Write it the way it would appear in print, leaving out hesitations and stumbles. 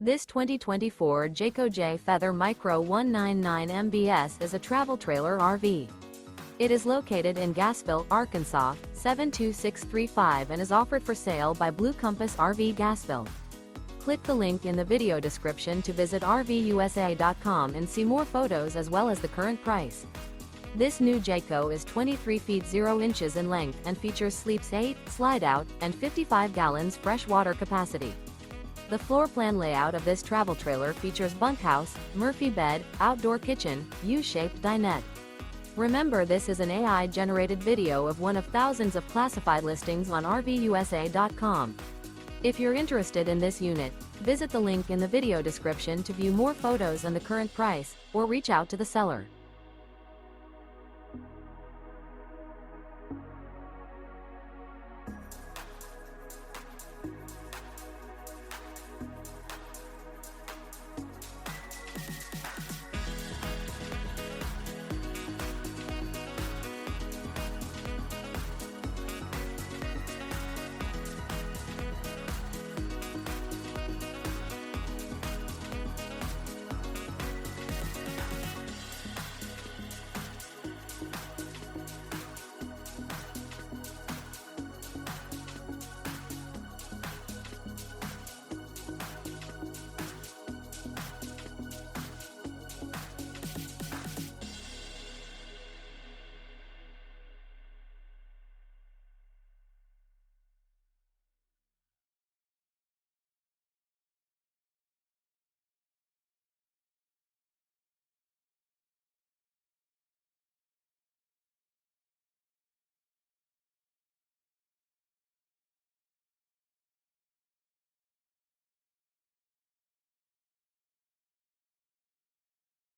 This 2024 Jayco Jay Feather Micro 199 MBS is a travel trailer RV. It is located in Gassville, Arkansas, 72635 and is offered for sale by Blue Compass RV Gassville. Click the link in the video description to visit RVUSA.com and see more photos as well as the current price. This new Jayco is 23 feet 0 inches in length and features sleeps 8, Slideout, and 55 gallons fresh water capacity. The floor plan layout of this travel trailer features bunkhouse, Murphy bed, outdoor kitchen, U-shaped dinette. Remember, this is an AI-generated video of one of thousands of classified listings on RVUSA.com. If you're interested in this unit, visit the link in the video description to view more photos and the current price, or reach out to the seller.